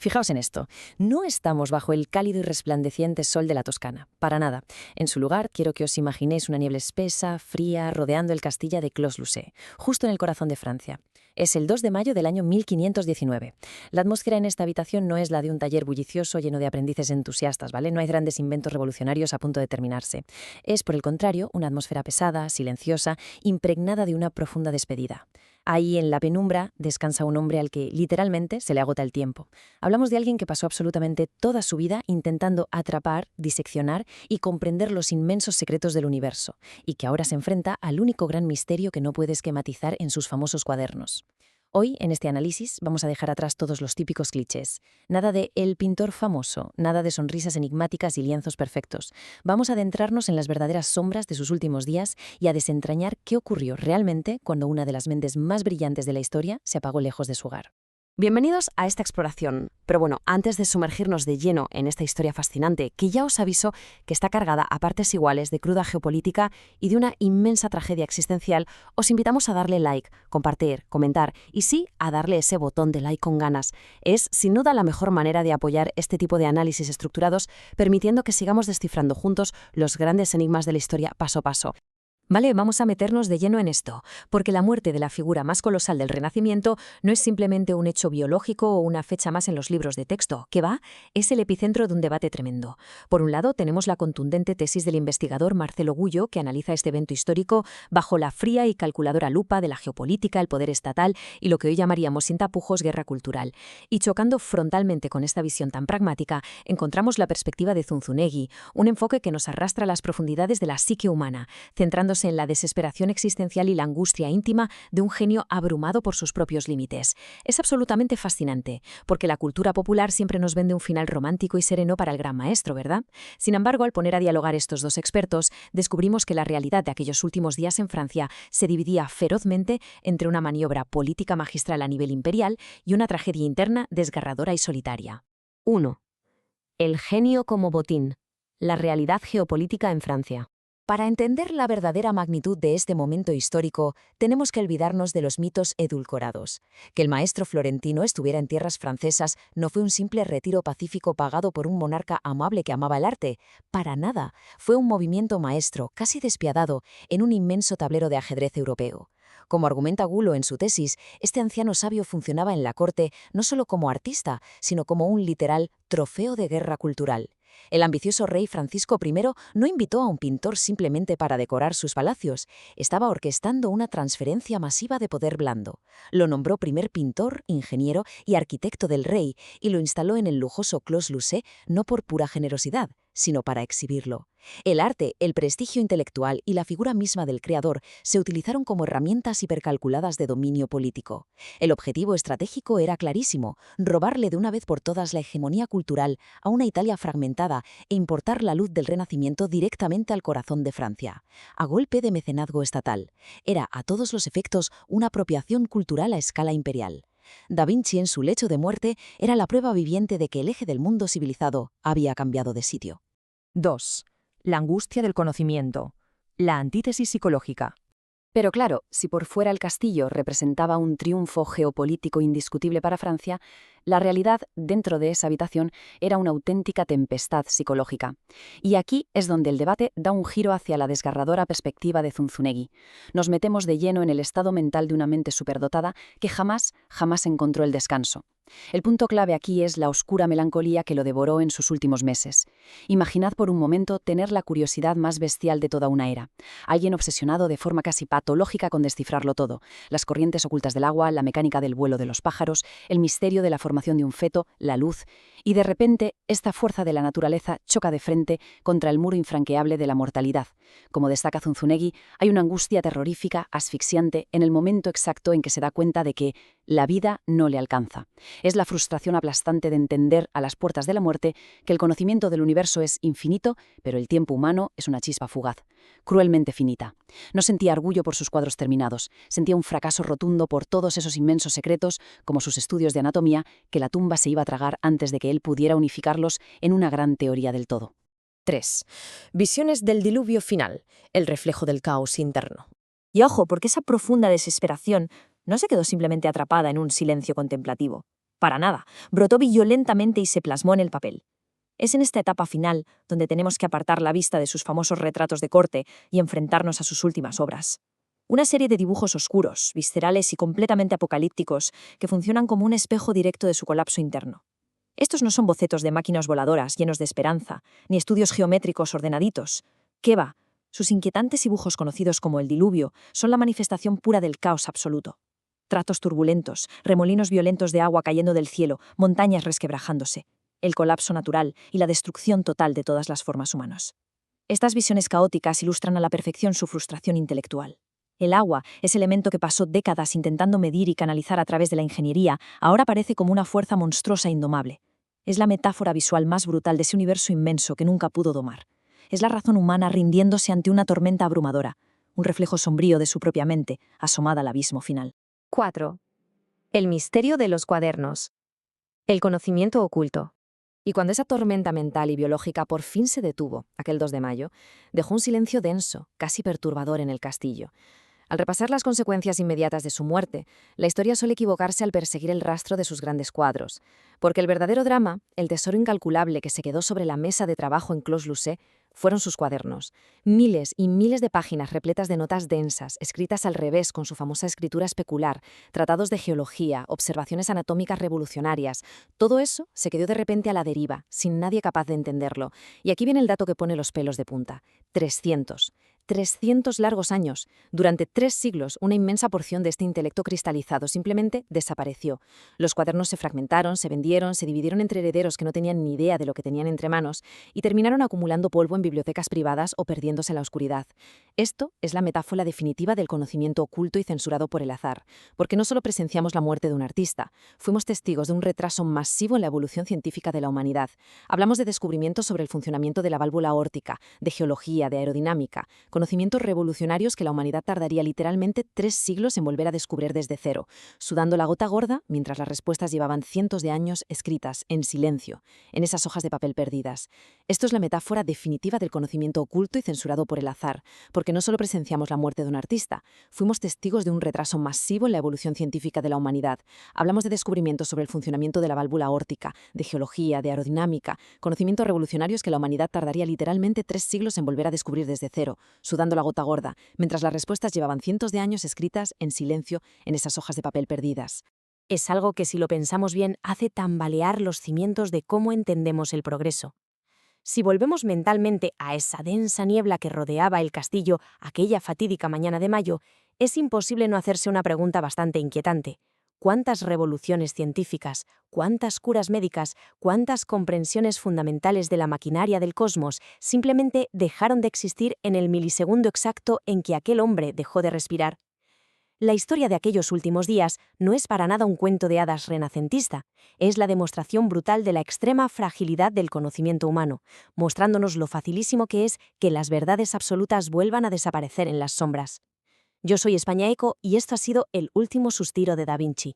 Fijaos en esto, no estamos bajo el cálido y resplandeciente sol de la Toscana, para nada. En su lugar, quiero que os imaginéis una niebla espesa, fría, rodeando el castillo de Clos-Lucé, justo en el corazón de Francia. Es el 2 de mayo del año 1519. La atmósfera en esta habitación no es la de un taller bullicioso lleno de aprendices entusiastas, ¿vale? No hay grandes inventos revolucionarios a punto de terminarse. Es, por el contrario, una atmósfera pesada, silenciosa, impregnada de una profunda despedida. Ahí, en la penumbra, descansa un hombre al que, literalmente, se le agota el tiempo. Hablamos de alguien que pasó absolutamente toda su vida intentando atrapar, diseccionar y comprender los inmensos secretos del universo, y que ahora se enfrenta al único gran misterio que no puede esquematizar en sus famosos cuadernos. Hoy, en este análisis, vamos a dejar atrás todos los típicos clichés. Nada de el pintor famoso, nada de sonrisas enigmáticas y lienzos perfectos. Vamos a adentrarnos en las verdaderas sombras de sus últimos días y a desentrañar qué ocurrió realmente cuando una de las mentes más brillantes de la historia se apagó lejos de su hogar. Bienvenidos a esta exploración. Pero bueno, antes de sumergirnos de lleno en esta historia fascinante, que ya os aviso que está cargada a partes iguales de cruda geopolítica y de una inmensa tragedia existencial, os invitamos a darle like, compartir, comentar y sí, a darle ese botón de like con ganas. Es, sin duda, la mejor manera de apoyar este tipo de análisis estructurados, permitiendo que sigamos descifrando juntos los grandes enigmas de la historia paso a paso. Vale, vamos a meternos de lleno en esto, porque la muerte de la figura más colosal del Renacimiento no es simplemente un hecho biológico o una fecha más en los libros de texto, que es el epicentro de un debate tremendo. Por un lado, tenemos la contundente tesis del investigador Marcelo Gullo, que analiza este evento histórico bajo la fría y calculadora lupa de la geopolítica, el poder estatal y lo que hoy llamaríamos sin tapujos guerra cultural. Y chocando frontalmente con esta visión tan pragmática, encontramos la perspectiva de Zunzunegui, un enfoque que nos arrastra a las profundidades de la psique humana, centrándose en la desesperación existencial y la angustia íntima de un genio abrumado por sus propios límites. Es absolutamente fascinante, porque la cultura popular siempre nos vende un final romántico y sereno para el gran maestro, ¿verdad? Sin embargo, al poner a dialogar estos dos expertos, descubrimos que la realidad de aquellos últimos días en Francia se dividía ferozmente entre una maniobra política magistral a nivel imperial y una tragedia interna desgarradora y solitaria. 1. El genio como botín. La realidad geopolítica en Francia. Para entender la verdadera magnitud de este momento histórico, tenemos que olvidarnos de los mitos edulcorados. Que el maestro florentino estuviera en tierras francesas no fue un simple retiro pacífico pagado por un monarca amable que amaba el arte. Para nada. Fue un movimiento maestro, casi despiadado, en un inmenso tablero de ajedrez europeo. Como argumenta Gullo en su tesis, este anciano sabio funcionaba en la corte no solo como artista, sino como un literal trofeo de guerra cultural. El ambicioso rey Francisco I no invitó a un pintor simplemente para decorar sus palacios, estaba orquestando una transferencia masiva de poder blando. Lo nombró primer pintor, ingeniero y arquitecto del rey y lo instaló en el lujoso Clos-Lucé no por pura generosidad, sino para exhibirlo. El arte, el prestigio intelectual y la figura misma del creador se utilizaron como herramientas hipercalculadas de dominio político. El objetivo estratégico era clarísimo: robarle de una vez por todas la hegemonía cultural a una Italia fragmentada e importar la luz del Renacimiento directamente al corazón de Francia, a golpe de mecenazgo estatal. Era, a todos los efectos, una apropiación cultural a escala imperial. Da Vinci, en su lecho de muerte, era la prueba viviente de que el eje del mundo civilizado había cambiado de sitio. 2. La angustia del conocimiento. La antítesis psicológica. Pero claro, si por fuera el castillo representaba un triunfo geopolítico indiscutible para Francia, la realidad dentro de esa habitación era una auténtica tempestad psicológica. Y aquí es donde el debate da un giro hacia la desgarradora perspectiva de Zunzunegui. Nos metemos de lleno en el estado mental de una mente superdotada que jamás encontró el descanso. El punto clave aquí es la oscura melancolía que lo devoró en sus últimos meses. Imaginad por un momento tener la curiosidad más bestial de toda una era. Alguien obsesionado de forma casi patológica con descifrarlo todo. Las corrientes ocultas del agua, la mecánica del vuelo de los pájaros, el misterio de la formación de un feto, la luz. Y de repente, esta fuerza de la naturaleza choca de frente contra el muro infranqueable de la mortalidad. Como destaca Zunzunegui, hay una angustia terrorífica, asfixiante, en el momento exacto en que se da cuenta de que la vida no le alcanza. Es la frustración aplastante de entender, a las puertas de la muerte, que el conocimiento del universo es infinito, pero el tiempo humano es una chispa fugaz, cruelmente finita. No sentía orgullo por sus cuadros terminados, sentía un fracaso rotundo por todos esos inmensos secretos, como sus estudios de anatomía, que la tumba se iba a tragar antes de que él pudiera unificarlos en una gran teoría del todo. 3. Visiones del diluvio final, el reflejo del caos interno. Y ojo, porque esa profunda desesperación no se quedó simplemente atrapada en un silencio contemplativo. Para nada, brotó violentamente y se plasmó en el papel. Es en esta etapa final donde tenemos que apartar la vista de sus famosos retratos de corte y enfrentarnos a sus últimas obras. Una serie de dibujos oscuros, viscerales y completamente apocalípticos que funcionan como un espejo directo de su colapso interno. Estos no son bocetos de máquinas voladoras llenos de esperanza, ni estudios geométricos ordenaditos. ¿Qué va? Sus inquietantes dibujos conocidos como el diluvio son la manifestación pura del caos absoluto. Tratos turbulentos, remolinos violentos de agua cayendo del cielo, montañas resquebrajándose, el colapso natural y la destrucción total de todas las formas humanas. Estas visiones caóticas ilustran a la perfección su frustración intelectual. El agua, ese elemento que pasó décadas intentando medir y canalizar a través de la ingeniería, ahora parece como una fuerza monstruosa e indomable. Es la metáfora visual más brutal de ese universo inmenso que nunca pudo domar. Es la razón humana rindiéndose ante una tormenta abrumadora, un reflejo sombrío de su propia mente, asomada al abismo final. 4. El misterio de los cuadernos. El conocimiento oculto. Y cuando esa tormenta mental y biológica por fin se detuvo, aquel 2 de mayo, dejó un silencio denso, casi perturbador en el castillo. Al repasar las consecuencias inmediatas de su muerte, la historia suele equivocarse al perseguir el rastro de sus grandes cuadros, porque el verdadero drama, el tesoro incalculable que se quedó sobre la mesa de trabajo en Clos-Lucé, fueron sus cuadernos. Miles y miles de páginas repletas de notas densas, escritas al revés con su famosa escritura especular, tratados de geología, observaciones anatómicas revolucionarias. Todo eso se quedó de repente a la deriva, sin nadie capaz de entenderlo. Y aquí viene el dato que pone los pelos de punta. 300 largos años. Durante 3 siglos, una inmensa porción de este intelecto cristalizado simplemente desapareció. Los cuadernos se fragmentaron, se vendieron, se dividieron entre herederos que no tenían ni idea de lo que tenían entre manos y terminaron acumulando polvo en bibliotecas privadas o perdiéndose en la oscuridad. Esto es la metáfora definitiva del conocimiento oculto y censurado por el azar, porque no solo presenciamos la muerte de un artista, fuimos testigos de un retraso masivo en la evolución científica de la humanidad. Hablamos de descubrimientos sobre el funcionamiento de la válvula aórtica, de geología, de aerodinámica, conocimientos revolucionarios que la humanidad tardaría literalmente 3 siglos en volver a descubrir desde cero, sudando la gota gorda mientras las respuestas llevaban cientos de años escritas en silencio, en esas hojas de papel perdidas. Esto es la metáfora definitiva del conocimiento oculto y censurado por el azar, porque no solo presenciamos la muerte de un artista, fuimos testigos de un retraso masivo en la evolución científica de la humanidad. Hablamos de descubrimientos sobre el funcionamiento de la válvula aórtica, de geología, de aerodinámica, conocimientos revolucionarios que la humanidad tardaría literalmente 3 siglos en volver a descubrir desde cero, sudando la gota gorda, mientras las respuestas llevaban cientos de años escritas en silencio en esas hojas de papel perdidas. Es algo que, si lo pensamos bien, hace tambalear los cimientos de cómo entendemos el progreso. Si volvemos mentalmente a esa densa niebla que rodeaba el castillo aquella fatídica mañana de mayo, es imposible no hacerse una pregunta bastante inquietante. ¿Cuántas revoluciones científicas, cuántas curas médicas, cuántas comprensiones fundamentales de la maquinaria del cosmos simplemente dejaron de existir en el milisegundo exacto en que aquel hombre dejó de respirar? La historia de aquellos últimos días no es para nada un cuento de hadas renacentista, es la demostración brutal de la extrema fragilidad del conocimiento humano, mostrándonos lo facilísimo que es que las verdades absolutas vuelvan a desaparecer en las sombras. Yo soy España Eco y esto ha sido El último suspiro de Da Vinci.